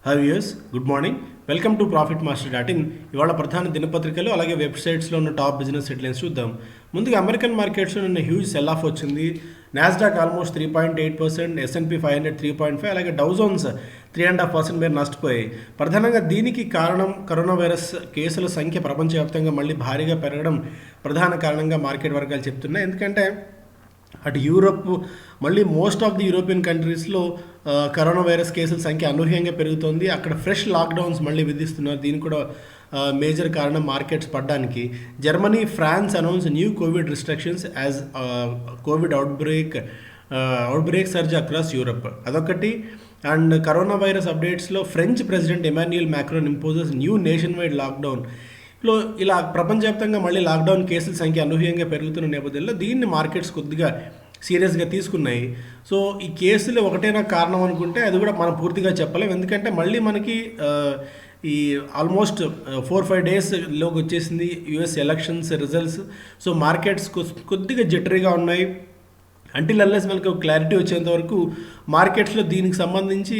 Hi viewers, good morning. Welcome to profit master dot in. ఇవాళ ప్రధాన దినపత్రికలు అలాగే వెబ్సైట్స్లో ఉన్న టాప్ బిజినెస్ హెడ్లైన్స్ చూద్దాం. ముందుగా అమెరికన్ మార్కెట్స్లో నిన్న హ్యూజ్ సెల్ ఆఫ్ వచ్చింది. నాస్డాక్ ఆల్మోస్ట్ 3.8%, S&P 500 3.5%, అలాగే డౌ జోన్స్ 3.5% మేర నష్టపోయాయి. ప్రధానంగా దీనికి కారణం కరోనా వైరస్ కేసుల సంఖ్య ప్రపంచవ్యాప్తంగా మళ్ళీ భారీగా పెరగడం ప్రధాన కారణంగా మార్కెట్ వర్గాలు చెప్తున్నాయి. ఎందుకంటే అటు యూరోప్, మళ్ళీ మోస్ట్ ఆఫ్ ది యూరోపియన్ కంట్రీస్లో కరోనా వైరస్ కేసుల సంఖ్య అనూహ్యంగా పెరుగుతోంది. అక్కడ ఫ్రెష్ లాక్డౌన్స్ మళ్ళీ విధిస్తున్నారు. దీనికి కూడా మేజర్ కారణం మార్కెట్స్ పడడానికి. Germany, France announce new Covid restrictions as Covid outbreak surge across Europe, అదొకటి. అండ్ కరోనా వైరస్ అప్డేట్స్లో French president Emmanuel Macron imposes new nationwide lockdown. ఇలా ప్రపంచవ్యాప్తంగా మళ్ళీ లాక్డౌన్ కేసుల సంఖ్య అనూహ్యంగా పెరుగుతున్న నేపథ్యంలో దీన్ని మార్కెట్స్ కొద్దిగా సీరియస్గా తీసుకున్నాయి. సో ఈ కేసులు ఒకటేనా కారణం అనుకుంటే అది కూడా మనం పూర్తిగా చెప్పలేం. ఎందుకంటే మళ్ళీ మనకి ఈ ఆల్మోస్ట్ 4-5 డేస్లోకి వచ్చేసింది US elections results. So markets కొద్దిగా జిటరీగా ఉన్నాయి. అంటిల్ అన్లెస్ మనకు క్లారిటీ వచ్చేంత వరకు మార్కెట్స్లో దీనికి సంబంధించి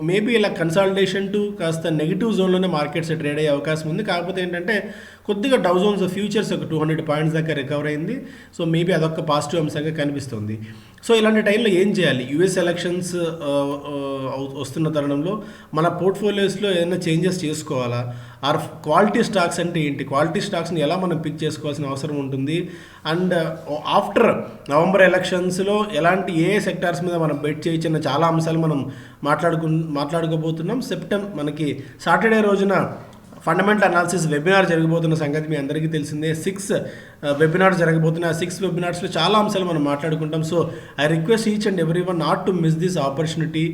మేబీ ఇలా కన్సాలిడేషన్ టు కాస్త నెగిటివ్ జోన్లోనే మార్కెట్స్ ట్రేడ్ అయ్యే అవకాశం ఉంది. కాకపోతే ఏంటంటే కొద్దిగా డౌ జోన్స్ ఫ్యూచర్స్ ఒక 200 పాయింట్స్ దాకా రికవర్ అయింది. సో మేబీ అదొక పాజిటివ్ అంశంగా కనిపిస్తుంది. సో ఇలాంటి టైంలో ఏం చేయాలి? యుఎస్ ఎలక్షన్స్ వస్తున్న తరుణంలో మన పోర్ట్ఫోలియోస్లో ఏదైనా చేంజెస్ చేసుకోవాలా? ఆర్ క్వాలిటీ స్టాక్స్ అంటే ఏంటి? క్వాలిటీ స్టాక్స్ని ఎలా మనం పిక్ చేసుకోవాల్సిన అవసరం ఉంటుంది? అండ్ ఆఫ్టర్ నవంబర్ ఎలక్షన్స్లో ఏ సెక్టార్స్ మీద మనం బెట్ చేయొచ్చన్న చాలా అంశాలు మనం మాట్లాడుకోబోతున్నాం. మనకి సాటర్డే రోజున ఫండమెంటల్ అనాలిసిస్ వెబినార్ జరగబోతున్న సంగతి మీ అందరికీ తెలిసిందే. 6 వెబినార్స్ జరగబోతున్నాయి. 6 వెబినార్స్లో చాలా అంశాలు మనం మాట్లాడుకుంటాం. So I request each and every one not to miss this opportunity.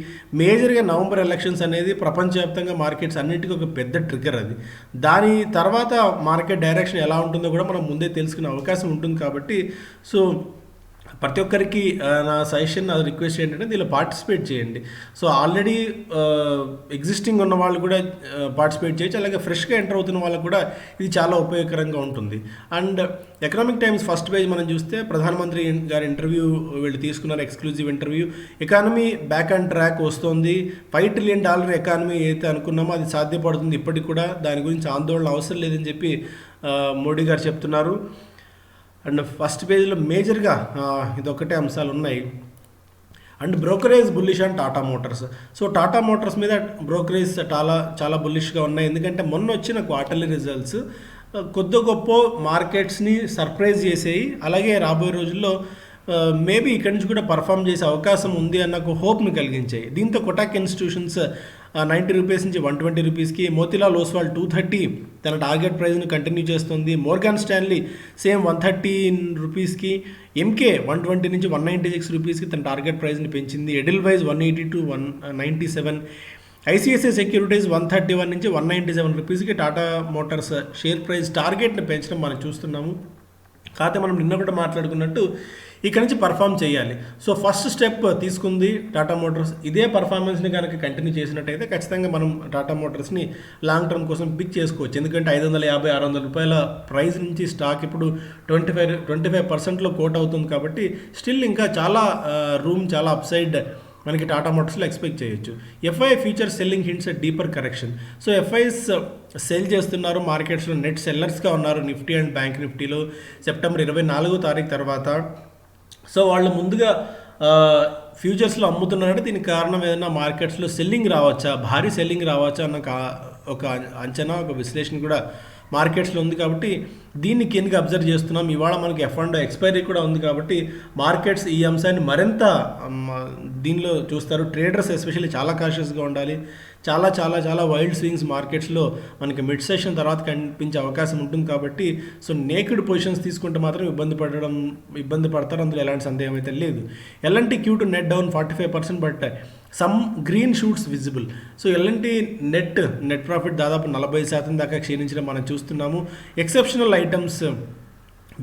మేజర్గా నవంబర్ ఎలక్షన్స్ అనేది ప్రపంచవ్యాప్తంగా మార్కెట్స్ అన్నిటికీ ఒక పెద్ద ట్రిగ్గర్. అది దాని తర్వాత మార్కెట్ డైరెక్షన్ ఎలా ఉంటుందో కూడా మనం ముందే తెలుసుకునే అవకాశం ఉంటుంది. కాబట్టి సో ప్రతి ఒక్కరికి నా సజెషన్, రిక్వెస్ట్ ఏంటంటే దీనిలో పార్టిసిపేట్ చేయండి. సో ఆల్రెడీ ఎగ్జిస్టింగ్ ఉన్న వాళ్ళు కూడా పార్టిసిపేట్ చేయొచ్చు. అలాగే ఫ్రెష్గా ఎంటర్ అవుతున్న వాళ్ళకు కూడా ఇది చాలా ఉపయోగకరంగా ఉంటుంది. And economic times first page మనం చూస్తే ప్రధానమంత్రి గారి ఇంటర్వ్యూ వీళ్ళు తీసుకున్నారు, exclusive interview. Economy back and track వస్తుంది. $5 ట్రిలియన్ ఎకానమీ ఏదైతే అనుకున్నామో అది సాధ్యపడుతుంది. ఇప్పటికి కూడా దాని గురించి ఆందోళన అవసరం లేదని చెప్పి మోడీ గారు చెప్తున్నారు. అండ్ ఫస్ట్ పేజ్లో మేజర్గా ఇదొక్కటే అంశాలు ఉన్నాయి. And brokerage bullish and Tata Motors. So Tata Motors మీద బ్రోకరేజ్ చాలా బుల్లిష్గా ఉన్నాయి. ఎందుకంటే మొన్న వచ్చిన క్వార్టర్లీ రిజల్ట్స్ కొద్ది గొప్ప మార్కెట్స్ని సర్ప్రైజ్ చేసేయి. అలాగే రాబోయే రోజుల్లో మేబీ ఇక్కడి నుంచి కూడా పర్ఫామ్ చేసే అవకాశం ఉంది అన్న ఒక హోప్ని కలిగించాయి. దీంతో కొటాక్ ఇన్స్టిట్యూషన్స్ 90 రూపీస్ నుంచి 120 రూపీస్కి, మోతిలాల్ ఓస్వాల్ 230 తన టార్గెట్ ప్రైస్ని కంటిన్యూ చేస్తుంది. మోర్గాన్ స్టాన్లీ సేమ్ 113 రూపీస్కి, ఎంకే 120 నుంచి 196 రూపీస్కి తన టార్గెట్ ప్రైస్ని పెంచింది. ఎడిల్వైజ్ 180 to 197, ఐసిఐసిఐ సెక్యూరిటీస్ 131 నుంచి 197 రూపీస్కి టాటా మోటార్స్ షేర్ ప్రైస్ టార్గెట్ని పెంచడం మనం చూస్తున్నాము. కాకపోతే మనం నిన్న కూడా మాట్లాడుకున్నట్టు ఇక్కడ నుంచి పర్ఫామ్ చేయాలి. సో ఫస్ట్ స్టెప్ తీసుకుంది టాటా మోటార్స్. ఇదే పర్ఫార్మెన్స్ని కనుక కంటిన్యూ చేసినట్టయితే ఖచ్చితంగా మనం టాటా మోటార్స్ని లాంగ్ టర్మ్ కోసం పిక్ చేసుకోవచ్చు. ఎందుకంటే 550-600 రూపాయల ప్రైస్ నుంచి స్టాక్ ఇప్పుడు 25% కోట్ అవుతుంది. కాబట్టి స్టిల్ ఇంకా చాలా రూమ్, చాలా అప్సైడ్ మనకి టాటా మోటార్స్లో ఎక్స్పెక్ట్ చేయొచ్చు. FI future selling hints deeper correction. So FIs sell చేస్తున్నారు. మార్కెట్స్లో నెట్ సెల్లర్స్గా ఉన్నారు. నిఫ్టీ అండ్ బ్యాంక్ నిఫ్టీలో సెప్టెంబర్ 24వ తారీఖు తర్వాత. సో వాళ్ళు ముందుగా ఫ్యూచర్స్లో అమ్ముతున్నారంటే దీనికి కారణం ఏదైనా మార్కెట్స్లో సెల్లింగ్ రావచ్చా, భారీ సెల్లింగ్ రావచ్చా అన్న ఒక అంచనా, ఒక విశ్లేషణ కూడా మార్కెట్స్లో ఉంది. కాబట్టి దీన్ని కిందకి అబ్జర్వ్ చేస్తున్నాం. ఇవాళ మనకి F&O ఎక్స్పైరీ కూడా ఉంది. కాబట్టి మార్కెట్స్ ఈ అంశాన్ని మరింత దీనిలో చూస్తారు. ట్రేడర్స్ ఎస్పెషల్లీ చాలా కాషియస్గా ఉండాలి. చాలా వైల్డ్ స్వింగ్స్ మార్కెట్స్లో మనకి మిడ్ సెషన్ తర్వాత కనిపించే అవకాశం ఉంటుంది. కాబట్టి సో నేకెడ్ పొజిషన్స్ తీసుకుంటే మాత్రం ఇబ్బంది పడతారు. అందులో ఎలాంటి సందేహం అయితే లేదు. L&T Q2 net down 45%, but some green shoots visible. So L&T net profit దాదాపు 40% దాకా క్షీణించడం మనం చూస్తున్నాము. Exceptional items,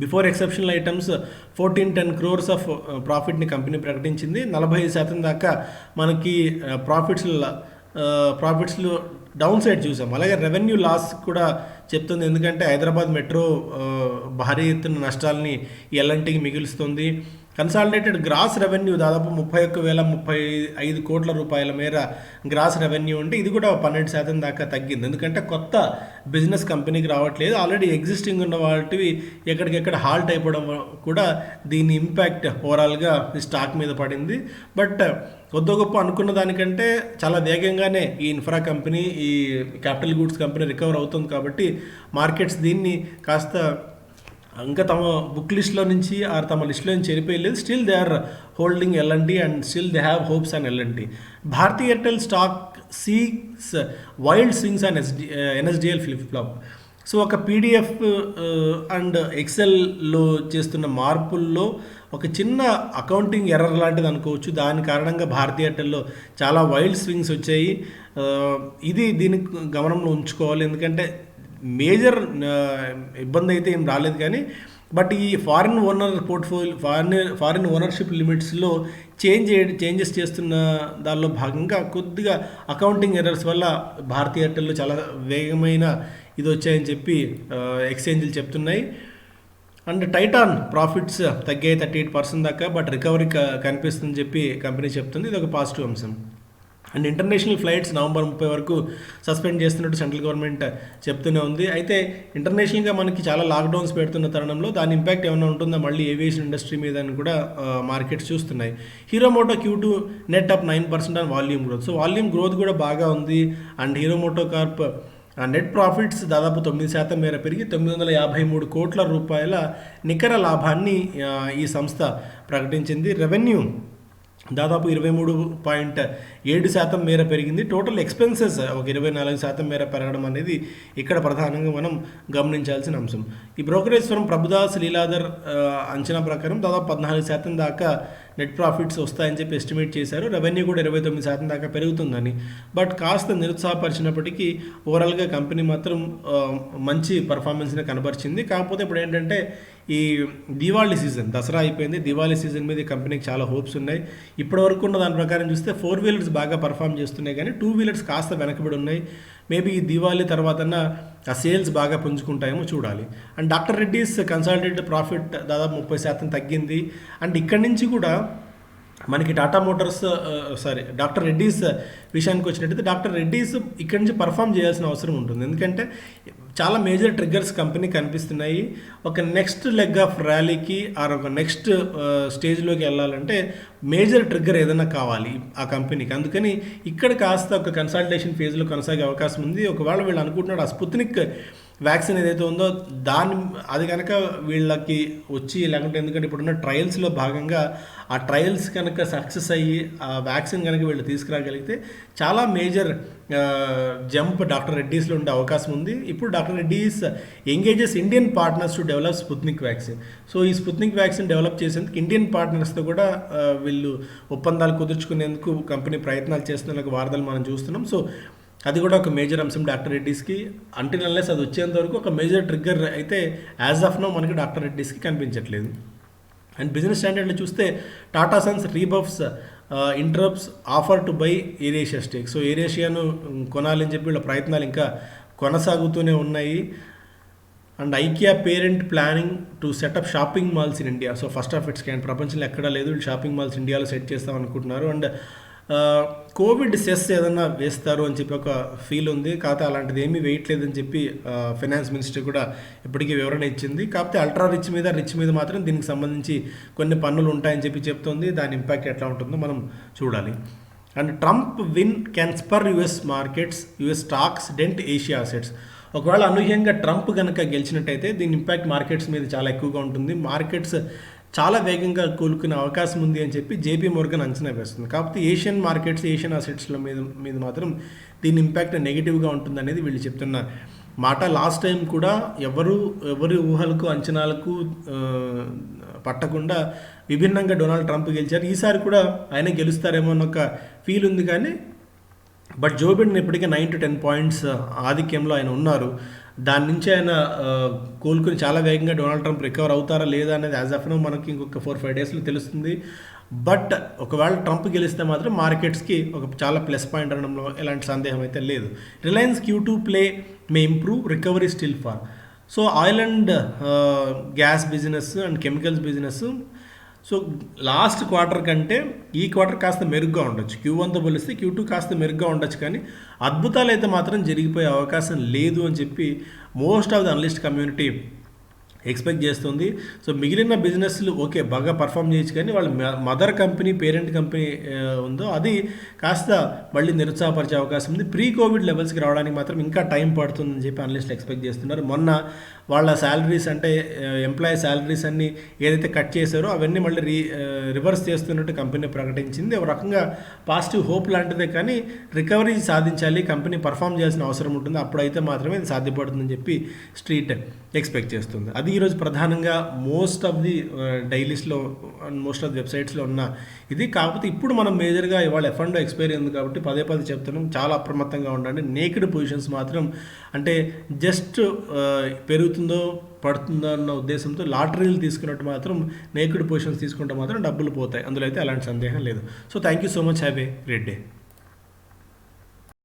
before exceptional items 1410 crores of ప్రాఫిట్ని కంపెనీ ప్రకటించింది. 45% దాకా మనకి ప్రాఫిట్స్లో డౌన్ సైడ్ చూసాం. అలాగే రెవెన్యూ లాస్ కూడా చెప్తుంది. ఎందుకంటే హైదరాబాద్ మెట్రో భారీ ఎత్తున నష్టాలని L&Tకి మిగులుస్తుంది. కన్సాలిడేటెడ్ గ్రాస్ రెవెన్యూ దాదాపు 31,035 కోట్ల రూపాయల మేర గ్రాస్ రెవెన్యూ ఉంటే ఇది కూడా 12% దాకా తగ్గింది. ఎందుకంటే కొత్త బిజినెస్ కంపెనీకి రావట్లేదు, ఆల్రెడీ ఎగ్జిస్టింగ్ ఉన్న వాటివి ఎక్కడికెక్కడ హాల్ట్ అయిపోవడం కూడా దీని ఇంపాక్ట్ ఓవరాల్గా ఈ స్టాక్ మీద పడింది. బట్ కొద్ది గొప్ప అనుకున్న దానికంటే చాలా వేగంగానే ఈ ఇన్ఫ్రా కంపెనీ, ఈ క్యాపిటల్ గూడ్స్ కంపెనీ రికవర్ అవుతుంది కాబట్టి మార్కెట్స్ దీన్ని కాస్త ఇంకా తమ బుక్ లిస్ట్లో నుంచి తమ లిస్ట్లో నుంచి చెరిపోయలేదు. Still they are holding L and T and still they have hopes and L and T. Bharti Airtel stock seeks wild swings and NSDL flip flop. So ఒక పీడిఎఫ్ అండ్ ఎక్సెల్లో చేస్తున్న మార్పుల్లో ఒక చిన్న అకౌంటింగ్ ఎర్రర్ లాంటిది అనుకోవచ్చు. దాని కారణంగా భారతీ ఎయిర్టెల్లో చాలా వైల్డ్ స్వింగ్స్ వచ్చాయి. ఇది దీనికి గమనంలో ఉంచుకోవాలి, ఎందుకంటే మేజర్ ఇబ్బంది అయితే ఏం రాలేదు కానీ బట్ ఈ foreign owner portfolio foreign ownership లిమిట్స్లో చేంజెస్ చేస్తున్న దానిలో భాగంగా కొద్దిగా అకౌంటింగ్ ఎర్రర్స్ వల్ల భారతీ ఎయిర్టెల్లో చాలా వేగమైన ఇది వచ్చాయని చెప్పి ఎక్స్చేంజ్లు చెప్తున్నాయి. అండ్ టైటాన్ ప్రాఫిట్స్ తగ్గాయి 38% దాకా, బట్ రికవరీ కనిపిస్తుందని చెప్పి కంపెనీ చెప్తుంది. ఇది ఒక పాజిటివ్ అంశం. అండ్ ఇంటర్నేషనల్ ఫ్లైట్స్ నవంబర్ 30 వరకు సస్పెండ్ చేస్తున్నట్టు సెంట్రల్ గవర్నమెంట్ చెప్తూనే ఉంది. అయితే ఇంటర్నేషనల్గా మనకి చాలా లాక్డౌన్స్ పెడుతున్న తరుణంలో దాని ఇంపాక్ట్ ఏమైనా ఉంటుందా మళ్ళీ ఏవియేషన్ ఇండస్ట్రీ మీద అని కూడా మార్కెట్స్ చూస్తున్నాయి. Hero Moto Q2 net up 9% on volume growth. So volume growth కూడా బాగా ఉంది. And Hero MotoCorp net profits దాదాపు 9% మేర పెరిగి 953 కోట్ల రూపాయల నికర లాభాన్ని ఈ సంస్థ ప్రకటించింది. రెవెన్యూ దాదాపు 23.7% మేర పెరిగింది. టోటల్ ఎక్స్పెన్సెస్ ఒక 24% మేర పెరగడం అనేది ఇక్కడ ప్రధానంగా మనం గమనించాల్సిన అంశం. ఈ బ్రోకరేజ్ ఫర్మ్ ప్రభుదాస్ లీలాధర్ అంచనా ప్రకారం దాదాపు 14% దాకా నెట్ ప్రాఫిట్స్ వస్తాయని చెప్పి ఎస్టిమేట్ చేశారు. రెవెన్యూ కూడా 29% దాకా పెరుగుతుందని. బట్ కాస్త నిరుత్సాహపరిచినప్పటికీ ఓవరాల్గా కంపెనీ మాత్రం మంచి పర్ఫార్మెన్స్ని కనబరిచింది. కాకపోతే ఇప్పుడు ఏంటంటే ఈ దివాళీ సీజన్, దసరా అయిపోయింది, దివాళీ సీజన్ మీద ఈ కంపెనీకి చాలా హోప్స్ ఉన్నాయి. ఇప్పటివరకు ఉన్న దాని ప్రకారం చూస్తే 4 వీలర్స్ బాగా పర్ఫామ్ చేస్తున్నాయి కానీ 2 వీలర్స్ కాస్త వెనకబడి ఉన్నాయి. మేబీ ఈ దివాళీ తర్వాతన్నా ఆ సేల్స్ బాగా పుంజుకుంటాయేమో చూడాలి. And doctor Reddy's consolidated profit దాదాపు 30% తగ్గింది. అండ్ ఇక్కడి నుంచి కూడా మనకి టాటా మోటార్స్ డాక్టర్ రెడ్డీస్ విషయానికి వచ్చినట్టయితే డాక్టర్ రెడ్డీస్ ఇక్కడి నుంచి పర్ఫామ్ చేయాల్సిన అవసరం ఉంటుంది. ఎందుకంటే చాలా మేజర్ ట్రిగ్గర్స్ కంపెనీ కనిపిస్తున్నాయి. ఒక నెక్స్ట్ లెగ్ ఆఫ్ ర్యాలీకి ఒక నెక్స్ట్ స్టేజ్లోకి వెళ్ళాలంటే మేజర్ ట్రిగ్గర్ ఏదైనా కావాలి ఆ కంపెనీకి. అందుకని ఇక్కడ కాస్త ఒక కన్సల్టేషన్ ఫేజ్లో కొనసాగే అవకాశం ఉంది. ఒకవేళ వీళ్ళు అనుకుంటున్నాడు ఆ స్పుత్నిక్ వ్యాక్సిన్ ఏదైతే ఉందో అది కనుక వీళ్ళకి వచ్చి, లేకుంటే ఎందుకంటే ఇప్పుడున్న ట్రయల్స్లో భాగంగా ఆ ట్రయల్స్ కనుక సక్సెస్ అయ్యి ఆ వ్యాక్సిన్ కనుక వీళ్ళు తీసుకురాగలిగితే చాలా మేజర్ జంప్ డాక్టర్ రెడ్డీస్లో ఉండే అవకాశం ఉంది. ఇప్పుడు doctor Reddy's engages Indian partners to develop Sputnik vaccine. So ఈ స్పుత్నిక్ వ్యాక్సిన్ డెవలప్ చేసేందుకు ఇండియన్ పార్ట్నర్స్తో కూడా వీళ్ళు ఒప్పందాలు కుదుర్చుకునేందుకు కంపెనీ ప్రయత్నాలు చేస్తున్న వార్తలు మనం చూస్తున్నాం. సో అది కూడా ఒక మేజర్ అంశం డాక్టర్ రెడ్డీస్కి. అంటిల్ అన్లెస్ అది వచ్చేంత వరకు ఒక మేజర్ ట్రిగ్గర్ అయితే యాజ్ ఆఫ్ నో మనకి డాక్టర్ రెడ్డీస్కి కనిపించట్లేదు. అండ్ బిజినెస్ స్టాండర్డ్లో చూస్తే Tata Sons rebuffs interrupts offer to buy Air Asia stake. So Air ఏషియాను కొనాలని చెప్పి వీళ్ళ ప్రయత్నాలు ఇంకా కొనసాగుతూనే ఉన్నాయి. And IKEA parent planning to set up shopping malls in India. So first of its kind, ప్రపంచంలో ఎక్కడా లేదు. వీళ్ళు షాపింగ్ మాల్స్ ఇండియాలో సెట్ చేస్తాం అనుకుంటున్నారు. అండ్ కోవిడ్ సెస్ ఏదన్నా వేస్తారు అని చెప్పి ఒక ఫీల్ ఉంది. కాకపోతే అలాంటిది ఏమీ వేయట్లేదని చెప్పి ఫైనాన్స్ మినిస్టర్ కూడా ఇప్పటికీ వివరణ ఇచ్చింది. కాకపోతే అల్ట్రా రిచ్ మీద మాత్రం దీనికి సంబంధించి కొన్ని పన్నులు ఉంటాయని చెప్పి చెప్తోంది. దాని ఇంపాక్ట్ ఎట్లా ఉంటుందో మనం చూడాలి. And Trump win can spur US markets, US stocks dent Asia assets. ఒకవేళ అనూహ్యంగా ట్రంప్ కనుక గెలిచినట్టయితే దీని ఇంపాక్ట్ మార్కెట్స్ మీద చాలా ఎక్కువగా ఉంటుంది. మార్కెట్స్ చాలా వేగంగా కోలుకునే అవకాశం ఉంది అని చెప్పి JP Morgan అంచనా వేస్తుంది. కాకపోతే ఏషియన్ మార్కెట్స్, ఏషియన్ అసెట్స్ల మీద మాత్రం దీని ఇంపాక్ట్ నెగిటివ్గా ఉంటుంది అనేది వీళ్ళు చెప్తున్న మాట. లాస్ట్ టైం కూడా ఎవరి ఊహలకు అంచనాలకు పట్టకుండా విభిన్నంగా డొనాల్డ్ ట్రంప్ గెలిచారు. ఈసారి కూడా ఆయన గెలుస్తారేమో అన్న ఒక ఫీల్ ఉంది. కానీ బట్ జో బిడెన్ ఇప్పటికే 9 to 10 పాయింట్స్ ఆధిక్యంలో ఆయన ఉన్నారు. దాని నుంచి ఆయన కోలుకుని చాలా వేగంగా డొనాల్డ్ ట్రంప్ రికవర్ అవుతారా లేదా అనేది యాజ్ ఆఫ్ నో మనకి ఇంకొక 4-5 డేస్లో తెలుస్తుంది. బట్ ఒకవేళ ట్రంప్ గెలిస్తే మాత్రం మార్కెట్స్కి ఒక చాలా ప్లస్ పాయింట్ అనడంలో ఎలాంటి సందేహం అయితే లేదు. Reliance Q2 play may improve, recovery still far. So oil and gas business and chemicals business so last quarter కంటే ఈ క్వార్టర్ కాస్త మెరుగ్గా ఉండొచ్చు, Q1తో పోలిస్తే Q2 కాస్త మెరుగ్గా ఉండొచ్చు, కానీ అద్భుతాలు అయితే మాత్రం జరిగిపోయే అవకాశం లేదు అని చెప్పి most of the analyst community expect చేస్తుంది. సో మిగిలిన బిజినెస్లు ఓకే బాగా పర్ఫామ్ చేయొచ్చు, కానీ వాళ్ళ మదర్ కంపెనీ, పేరెంట్ కంపెనీ ఉందో అది కాస్త మళ్ళీ నిరుత్సాహపరిచే అవకాశం ఉంది. ప్రీ కోవిడ్ లెవెల్స్కి రావడానికి మాత్రం ఇంకా టైం పడుతుందని చెప్పి అనలిస్టులు ఎక్స్పెక్ట్ చేస్తున్నారు. మొన్న వాళ్ళ శాలరీస్ అంటే ఎంప్లాయీ శాలరీస్ అన్నీ ఏదైతే కట్ చేశారో అవన్నీ మళ్ళీ రివర్స్ చేస్తున్నట్టు కంపెనీ ప్రకటించింది. ఒక రకంగా పాజిటివ్ హోప్ లాంటిదే, కానీ రికవరీ సాధించాలి, కంపెనీ పర్ఫామ్ చేయాల్సిన అవసరం ఉంటుంది, అప్పుడైతే మాత్రమే ఇది సాధ్యపడుతుందని చెప్పి స్ట్రీట్ ఎక్స్పెక్ట్ చేస్తుంది. అది ఈరోజు ప్రధానంగా మోస్ట్ ఆఫ్ ది డైలీస్లో అండ్ మోస్ట్ ఆఫ్ ది వెబ్సైట్స్లో ఉన్న ఇది. కాకపోతే ఇప్పుడు మనం మేజర్గా ఇవాళ F&O ఎక్స్పైరీ ఉంది కాబట్టి పదే చెప్తున్నాం, చాలా అప్రమత్తంగా ఉండండి. నేకెడ్ పొజిషన్స్ మాత్రం అంటే జస్ట్ పెరుగుతుందో పడుతుందో అన్న ఉద్దేశంతో లాటరీలు తీసుకున్నట్టు మాత్రం నేకెడ్ పొజిషన్స్ తీసుకుంటే మాత్రం డబ్బులు పోతాయి, అందులో అయితే అలాంటి సందేహం లేదు. So thank you so much, have a great day.